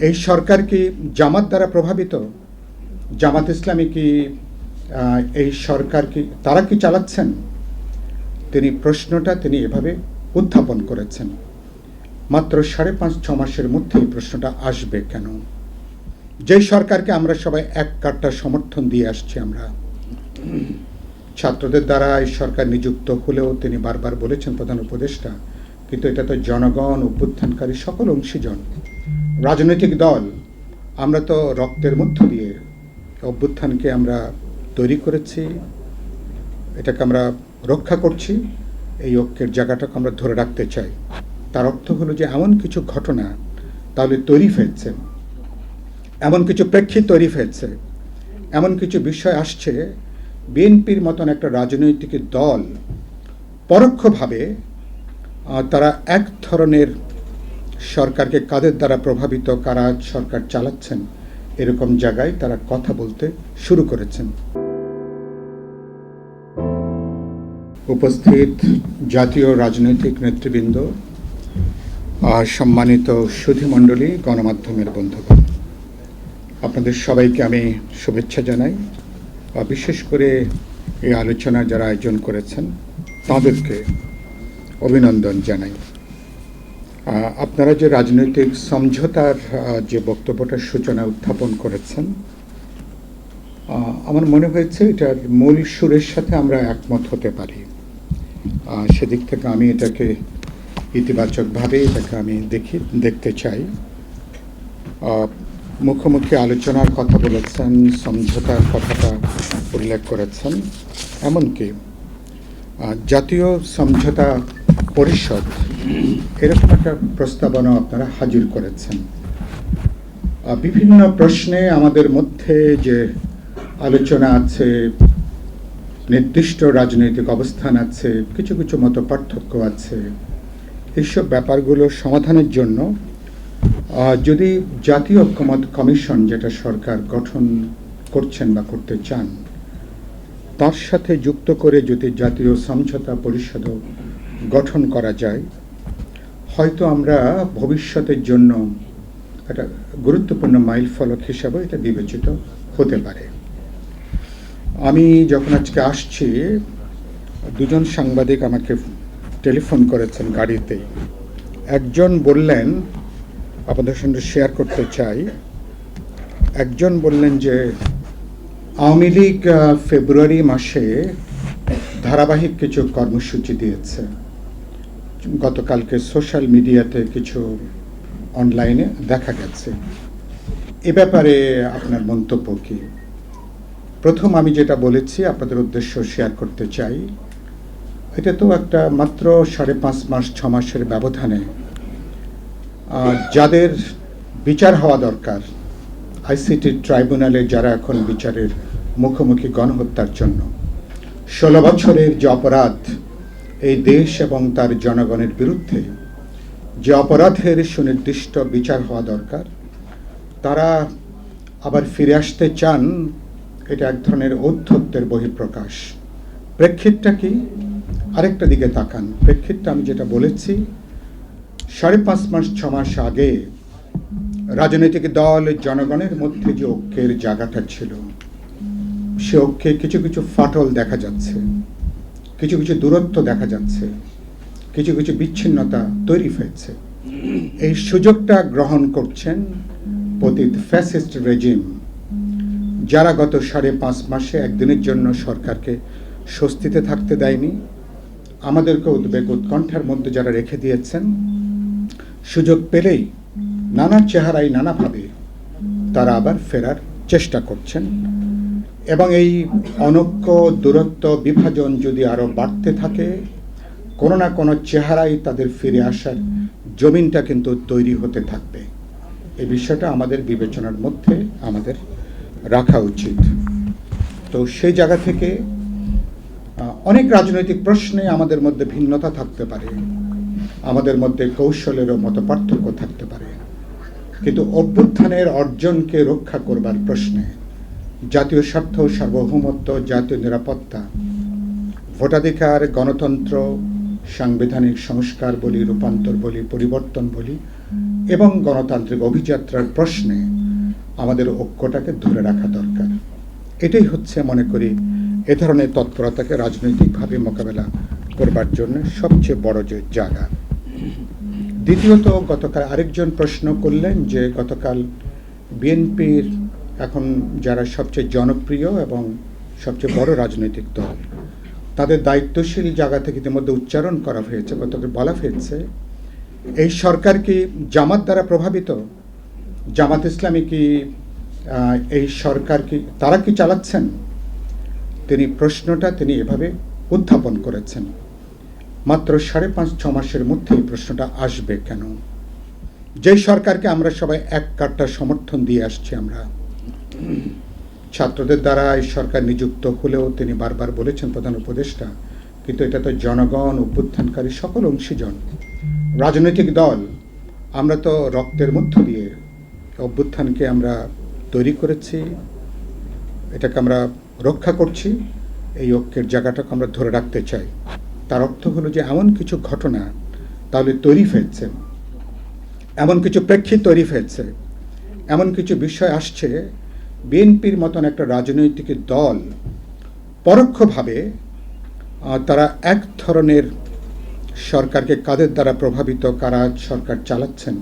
এই সরকার কি জামাত দ্বারা প্রভাবিত? জামাত ইসলামী কি এই সরকার কি তারা কি চালাচ্ছেন? প্রশ্নটা তিনি এভাবে উত্থাপন করেছেন। মাত্র 5.5-6 মাসের মধ্যে এই প্রশ্নটা আসবে কেন? যেই সরকারকে আমরা সবাই এক কাট্টা সমর্থন দিয়ে আসছি, আমরা ছাত্রদের দ্বারা এই সরকার নিযুক্ত হলেও তিনি বারবার বলেছেন প্রধান উপদেষ্টা, কিন্তু এটা তো জনগণ, অভ্যুত্থানকারী সকল অংশীজন, রাজনৈতিক দল, আমরা তো রক্তের মধ্য দিয়ে অভ্যুত্থানকে আমরা তৈরি করেছি, এটাকে আমরা রক্ষা করছি, এই ঐক্যের জায়গাটাকে আমরা ধরে রাখতে চাই। তার অর্থ হলো যে এমন কিছু ঘটনা তাহলে তৈরি হয়েছে, এমন কিছু প্রেক্ষিত তৈরি হয়েছে, এমন কিছু বিষয় আসছে, বিএনপির মতন একটা রাজনৈতিক দল পরোক্ষভাবে তারা এক ধরনের সরকারকে কাদের দ্বারা প্রভাবিত, কারা সরকার চালাচ্ছেন, এরকম জায়গায় তারা কথা বলতে শুরু করেছেন। উপস্থিত জাতীয় রাজনৈতিক নেতৃবৃন্দ, সম্মানিত সুধীমণ্ডলী, গণমাধ্যমের বন্ধুগণ, আপনাদের সবাইকে আমি শুভেচ্ছা জানাই। বিশেষ করে এই আলোচনা যারা আয়োজন করেছেন তাদেরকে অভিনন্দন জানাই। আপনারা যে রাজনৈতিক সমঝোতার যে বক্তব্যটার সূচনা উত্থাপন করেছেন, আমার মনে হয়েছে এটার মূল সুরের সাথে আমরা একমত হতে পারি। সেদিক থেকে আমি এটাকে ইতিবাচকভাবে এটাকে আমি দেখতে চাই। মুখোমুখি আলোচনার কথা বলেছেন, সমঝোতার কথাটা উল্লেখ করেছেন, এমনকি জাতীয় সমঝোতা পরিষদ এরকম একটা প্রস্তাবনা আপনারা হাজির করেছেন। বিভিন্ন প্রশ্নে আমাদের মধ্যে যে আলোচনা আছে, নির্দিষ্ট রাজনৈতিক অবস্থান আছে, কিছু কিছু মত পার্থক্য আছে, এইসব ব্যাপারগুলো সমাধানের জন্য যদি জাতীয় ঐক্যমত কমিশন, যেটা সরকার গঠন করছেন বা করতে চান, তার সাথে যুক্ত করে যদি জাতীয় সমঝোতা পরিষদ গঠন করা যায়, হয়তো আমরা ভবিষ্যতের জন্য একটা গুরুত্বপূর্ণ মাইলফলক হিসাবে এটা বিবেচিত হতে পারে। আমি যখন আজকে আসছি, দুজন সাংবাদিক আমাকে টেলিফোন করেছেন গাড়িতেই। একজন বললেন, আপনাদের সঙ্গে শেয়ার করতে চাই, একজন বললেন যে আওয়ামী লীগ ফেব্রুয়ারি মাসে ধারাবাহিক কিছু কর্মসূচি দিয়েছে, গতকালকে সোশ্যাল মিডিয়াতে কিছু অনলাইনে দেখা গেছে। এ ব্যাপারে আপনার মন্তব্য কি? প্রথম আমি যেটা বলেছি আপনাদের উদ্দেশ্য শেয়ার করতে চাই, এটা তো একটা মাত্র 5.5-6 মাসের ব্যবধানে যাদের বিচার হওয়া দরকার, আইসিটি ট্রাইব্যুনালে যারা এখন বিচারের মুখোমুখি গণহত্যার জন্য 16 বছরের যে অপরাধ এই দেশ এবং তার জনগণের বিরুদ্ধে, যে অপরাধের সুনির্দিষ্ট বিচার হওয়া দরকার, তারা আবার ফিরে আসতে চান, এটা এক ধরনের ঔদ্ধত্যের বহিঃপ্রকাশ। প্রেক্ষিতটা কি? আরেকটা দিকে তাকান। প্রেক্ষিতটা আমি যেটা বলেছি, 5.5-6 মাস আগে রাজনৈতিক দল, জনগণের মধ্যে যে ঐক্যের জায়গাটা ছিল, সে ঐক্যে কিছু কিছু ফাটল দেখা যাচ্ছে, কিছু কিছু দূরত্ব দেখা যাচ্ছে, কিছু কিছু বিচ্ছিন্নতা তৈরি হয়েছে। এই সুযোগটা গ্রহণ করছেন পতিত ফ্যাসিস্ট রেজিম, যারা গত 5.5 মাসে একদিনের জন্য সরকারকে স্বস্তিতে থাকতে দেয়নি, আমাদেরকে উদ্বেগ উৎকণ্ঠার মধ্যে যারা রেখে দিয়েছেন। সুযোগ পেলেই নানা চেহারায় নানাভাবে তারা আবার ফেরার চেষ্টা করছেন, এবং এই অনৈক্য, দূরত্ব, বিভাজন যদি আরও বাড়তে থাকে, কোনো না কোনো চেহারায় তাদের ফিরে আসার জমিনটা কিন্তু তৈরি হতে থাকবে। এই বিষয়টা আমাদের বিবেচনার মধ্যে আমাদের রাখা উচিত। তো সেই জায়গা থেকে অনেক রাজনৈতিক প্রশ্নে আমাদের মধ্যে ভিন্নতা থাকতে পারে, আমাদের মধ্যে কৌশলেরও মতো পার্থক্য থাকতে পারে, কিন্তু অভ্যুত্থানের অর্জনকে রক্ষা করবার প্রশ্নে জাতীয় স্বার্থ, সার্বভৌমত্ব, জাতীয় নিরাপত্তা, ভোটাধিকার, গণতন্ত্র, সাংবিধানিক সংস্কার বলি, রূপান্তর বলি, পরিবর্তন বলি, এবং গণতান্ত্রিক অভিযাত্রার প্রশ্নে আমাদের ঐক্যটাকে ধরে রাখা দরকার। এটাই হচ্ছে মনে করি এ ধরনের তৎপরতাকে রাজনৈতিকভাবে মোকাবেলা করবার জন্য সবচেয়ে বড় যে জায়গা। দ্বিতীয়ত, গতকাল আরেকজন প্রশ্ন করলেন যে গতকাল বিএনপির এখন যারা সবচেয়ে জনপ্রিয় এবং সবচেয়ে বড় রাজনৈতিক দল, তাদের দায়িত্বশীল জায়গা থেকে ইতিমধ্যে উচ্চারণ করা হয়েছে, গতকাল বলা হয়েছে এই সরকার কি জামাত দ্বারা প্রভাবিত? জামাত ইসলামী কি এই সরকার কি তারা কি চালাচ্ছেন? প্রশ্নটা তিনি এভাবে উত্থাপন করেছেন। মাত্র 5.5-6 মাসের মধ্যে এই প্রশ্নটা আসবে কেন? যে সরকারকে আমরা সবাই এক কাট্টা সমর্থন দিয়ে আসছি, আমরা ছাত্রদের দ্বারা এই সরকার নিযুক্ত হলেও তিনি বারবার বলেছেন প্রধান উপদেষ্টা, কিন্তু এটা তো জনগণ, অভ্যুত্থানকারী সকল অংশীজন, রাজনৈতিক দল, আমরা তো রক্তের মধ্য দিয়ে অভ্যুত্থানকে আমরা তৈরি করেছি, এটাকে আমরা রক্ষা করছি, এই ঐক্যের জায়গাটাকে আমরা ধরে রাখতে চাই। তার অর্থ হলো যে এমন কিছু ঘটনা তাহলে তৈরি ফেলছে, এমন কিছু প্রেক্ষিত তৈরি ফেলছে, এমন কিছু বিষয় আসছে, বিএনপির মতন একটা রাজনৈতিক দল পরোক্ষভাবে তারা এক ধরনের সরকারকে কাদের দ্বারা প্রভাবিত, কারা সরকার চালাচ্ছেন,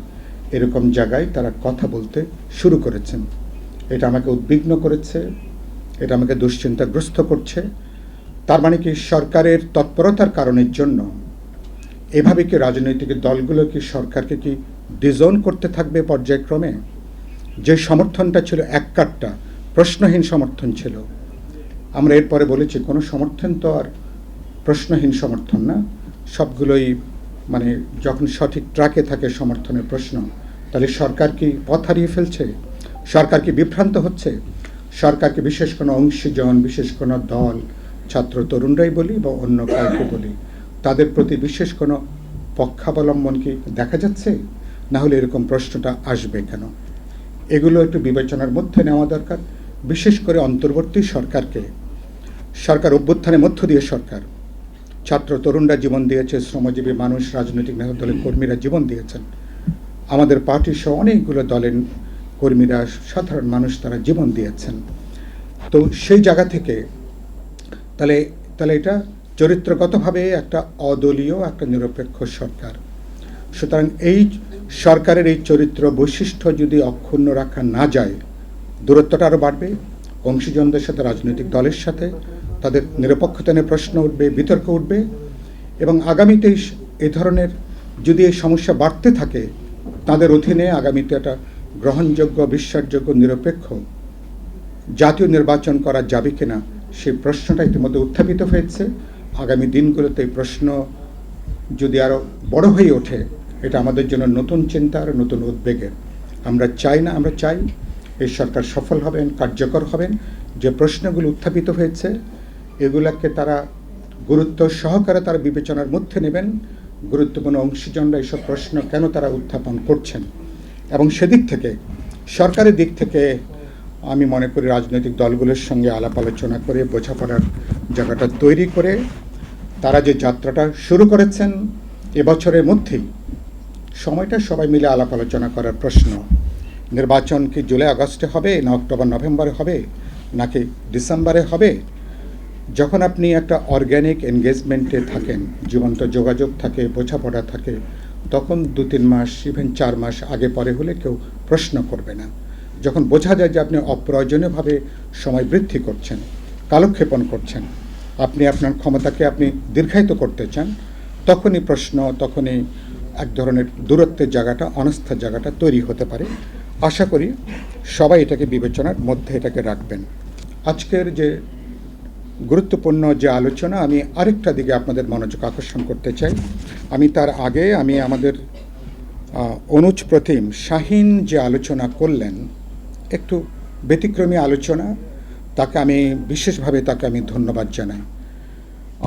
এরকম জায়গায় তারা কথা বলতে শুরু করেছেন। এটা আমাকে উদ্বিগ্ন করেছে, এটা আমাকে দুশ্চিন্তাগ্রস্ত করছে। তার মানে কি সরকারের তৎপরতার কারণের জন্য এভাবে কি রাজনৈতিক দলগুলো কি সরকারকে কি ডিজোন করতে থাকবে পর্যায়ক্রমে? যে সমর্থনটা ছিল এক কাট্টা প্রশ্নহীন সমর্থন ছিল, আমরা এরপরে বলেছি কোনো সমর্থন তো আর প্রশ্নহীন সমর্থন না, সবগুলোই মানে যখন সঠিক ট্র্যাকে থাকে সমর্থনের প্রশ্ন, তাহলে সরকার কি পথ হারিয়ে ফেলছে? সরকার কি বিভ্রান্ত হচ্ছে? সরকারকে বিশেষ কোনো অংশীজন, বিশেষ কোনো দল, ছাত্র তরুণরাই বলি বা অন্য কাউকে বলি, তাদের প্রতি বিশেষ কোনো পক্ষাবলম্বন কি দেখা যাচ্ছে? না হলে এরকম প্রশ্নটা আসবে কেন? এগুলো একটু বিবেচনার মধ্যে নেওয়া দরকার। বিশেষ করে অন্তর্বর্তী সরকারকে, সরকার অভ্যুত্থানের মধ্য দিয়ে সরকার, ছাত্র তরুণরা জীবন দিয়েছে, শ্রমজীবী মানুষ, রাজনৈতিক নেতা দলের কর্মীরা জীবন দিয়েছেন, আমাদের পার্টি সহ অনেকগুলো দলের কর্মীরা, সাধারণ মানুষ তারা জীবন দিয়েছেন। তো সেই জায়গা থেকে তাহলে এটা চরিত্রগতভাবে একটা অদলীয়, একটা নিরপেক্ষ সরকার। সুতরাং এই সরকারের এই চরিত্র বৈশিষ্ট্য যদি অক্ষুণ্ণ রাখা না যায়, দূরত্বটা আরও বাড়বে অংশীজনদের সাথে, রাজনৈতিক দলের সাথে, তাদের নিরপেক্ষতা নিয়ে প্রশ্ন উঠবে, বিতর্ক উঠবে, এবং আগামীতে এই ধরনের যদি এই সমস্যা বাড়তে থাকে, তাদের অধীনে আগামীতে একটা গ্রহণযোগ্য, বিশ্বাসযোগ্য, নিরপেক্ষ জাতীয় নির্বাচন করা যাবে কিনা সেই প্রশ্নটা ইতিমধ্যে উত্থাপিত হয়েছে। আগামী দিনগুলোতে এই প্রশ্ন যদি আরও বড় হয়ে ওঠে, এটা আমাদের জন্য নতুন চিন্তার, নতুন উদ্বেগের। আমরা চাই না, আমরা চাই এই সরকার সফল হবেন, কার্যকর হবেন। যে প্রশ্নগুলো উত্থাপিত হয়েছে এগুলোকে তারা গুরুত্ব সহকারে তারা বিবেচনার মধ্যে নেবেন। গুরুত্বপূর্ণ অংশীজনরা এইসব প্রশ্ন কেন তারা উত্থাপন করছেন, এবং সেদিক থেকে সরকারের দিক থেকে আমি মনে করি রাজনৈতিক দলগুলোর সঙ্গে আলাপ আলোচনা করে, বোঝাপড়ার জায়গাটা তৈরি করে তারা যে যাত্রাটা শুরু করেছেন এবছরের মধ্যেই, সময়টা সবাই মিলে আলাপ আলোচনা করার প্রশ্ন। নির্বাচন কি জুলাই আগস্টে হবে, না অক্টোবর নভেম্বরে হবে, নাকি ডিসেম্বরে হবে? যখন আপনি একটা অর্গ্যানিক এনগেজমেন্টে থাকেন, জীবন্ত যোগাযোগ থাকে, বোঝাপড়া থাকে, তখন 2-3 মাস, ইভেন 4 মাস আগে পরে হলে কেউ প্রশ্ন করবে না। যখন বোঝা যায় যে আপনি অপ্রয়োজনীয়ভাবে সময় বৃদ্ধি করছেন, কালক্ষেপণ করছেন, আপনি আপনার ক্ষমতাকে আপনি দীর্ঘায়িত করতে চান, তখনই প্রশ্ন, তখনই এক ধরনের দূরত্বের জায়গাটা, অনাস্থার জায়গাটা তৈরি হতে পারে। আশা করি সবাই এটাকে বিবেচনার মধ্যে এটাকে রাখবেন। আজকের যে গুরুত্বপূর্ণ যে আলোচনা, আমি আরেকটা দিকে আপনাদের মনোযোগ আকর্ষণ করতে চাই। আমি তার আগে আমাদের অনুজ প্রতিম শাহীন যে আলোচনা করলেন, একটু ব্যতিক্রমী আলোচনা, তাকে আমি বিশেষভাবে ধন্যবাদ জানাই।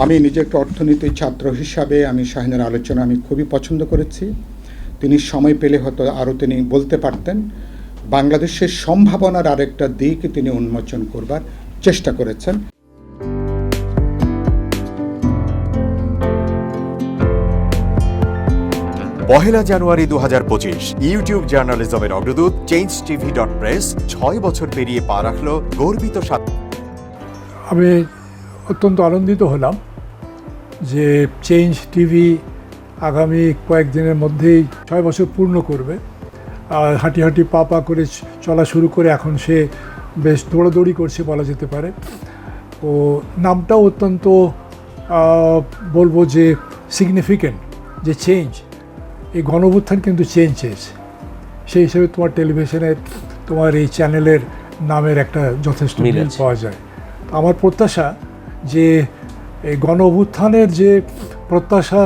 আমি নিজে একটা অর্থনীতির ছাত্র হিসাবে আমি শাহীনের আলোচনা আমি খুবই পছন্দ করেছি। তিনি সময় পেলে হয়তো আরও তিনি বলতে পারতেন। বাংলাদেশের সম্ভাবনার আরেকটা দিক তিনি উন্মোচন করবার চেষ্টা করেছেন। 1 জানুয়ারি 2025 ইউটিউব জার্নালিজমের অগ্রদূত changetv.press 6 বছর পেরিয়ে পা রাখল গর্বিত আমি অত্যন্ত আনন্দিত হলাম যে চেঞ্জ টিভি আগামী কয়েকদিনের মধ্যেই 6 বছর পূর্ণ করবে। আর হাঁটি হাঁটি পা পা করে চলা শুরু করে এখন সে বেশ দৌড়াদৌড়ি করছে বলা যেতে পারে। ও নামটাও অত্যন্ত বলবো যে সিগনিফিকেন্ট, যে চেঞ্জ, এই গণঅভ্যুত্থান কিন্তু চেঞ্জ চেয়েছে। সেই হিসেবে তোমার টেলিভিশনের, তোমার এই চ্যানেলের নামের একটা যথেষ্ট মিল পাওয়া যায়। আমার প্রত্যাশা যে এই গণঅভ্যুত্থানের যে প্রত্যাশা,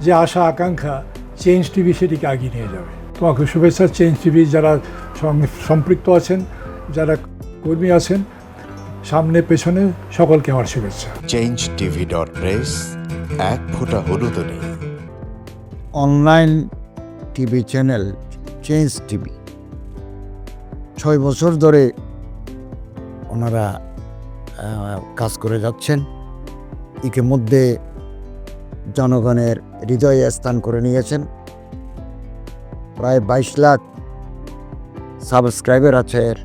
যে আশা আকাঙ্ক্ষা, চেঞ্জ টিভি সেটিকে এগিয়ে নিয়ে যাবে। তোমাকে শুভেচ্ছা। চেঞ্জ টিভি যারা সম্পৃক্ত আছেন, যারা কর্মী আছেন, সামনে পেছনে সকলকে আমার শুভেচ্ছা। changetv.press এক ফোঁটা হলুদও নেই। Online TV channel change TV 6 বছর ধরে ওনারা কাজ করে যাচ্ছেন। ইতিমধ্যে জনগণের হৃদয়ে স্থান করে নিয়েছেন। প্রায় 22 লাখ সাবস্ক্রাইবার আছে এর।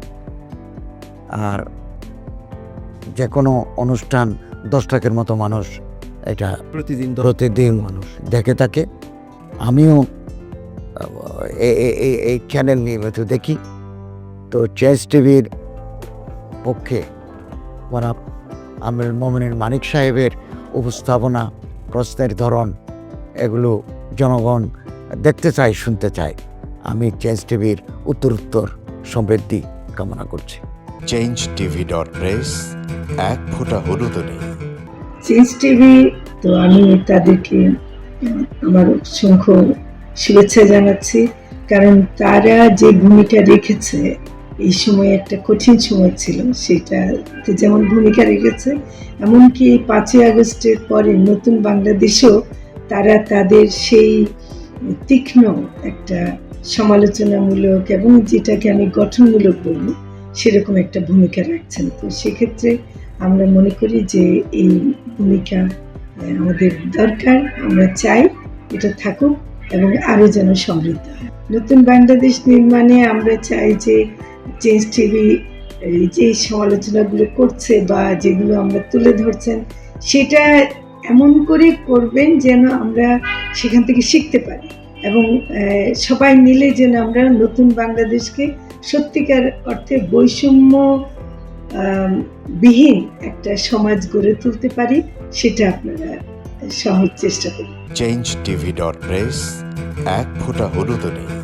আর যে কোনো অনুষ্ঠান 10 লাখের মতো মানুষ এটা প্রতিদিন মানুষ দেখে থাকে। আমিও এই চ্যানেল নিয়মিত দেখি। তো চেঞ্জ টিভির পক্ষে আমির মোমিনুল মানিক সাহেবের উপস্থাপনা, প্রশ্নের ধরন, এগুলো জনগণ দেখতে চায়, শুনতে চায়। আমি চেঞ্জ টিভির উত্তরোত্তর সমৃদ্ধি কামনা করছি। changetv.press এক ফোঁটা হলুদও নেই। চেঞ্জ টিভি, তো আমি তাদেরকে আমার অসংখ্য শুভেচ্ছা জানাচ্ছি, কারণ তারা যে ভূমিকা রেখেছে এই সময়, একটা কঠিন সময় ছিল, সেটাতে যেমন ভূমিকা রেখেছে, এমনকি 5ই আগস্টের পরে নতুন বাংলাদেশেও তারা তাদের সেই তীক্ষ্ণ একটা সমালোচনামূলক এবং যেটাকে আমি গঠনমূলক বলব সেরকম একটা ভূমিকা রাখছেন। তো সেক্ষেত্রে আমরা মনে করি যে এই ভূমিকা আমাদের দরকার, আমরা চাই এটা থাকুক এবং আরও যেন সমৃদ্ধ হয়। নতুন বাংলাদেশ নির্মাণে আমরা চাই যে চেঞ্জ টিভি যে সমালোচনাগুলো করছে বা যেগুলো আমরা তুলে ধরছেন, সেটা এমন করে করবেন যেন আমরা সেখান থেকে শিখতে পারি এবং সবাই মিলে যেন আমরা নতুন বাংলাদেশকে সত্যিকার অর্থে বৈষম্য বিহীন একটা সমাজ গড়ে তুলতে পারি, সেটা আপনারা সহজ চেষ্টা করুন। changetv.press এক ফোঁটা হলুদও নেই।